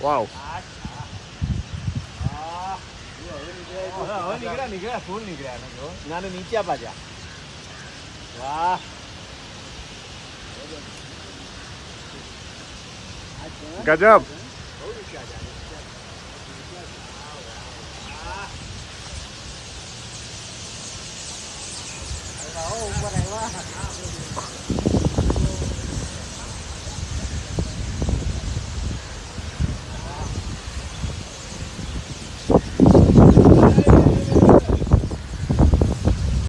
Wow. નીકળ્યા ફૂલ નીકળ્યા ના નીચે પાછા વાહ ગજબ. ઉપર આવ્યા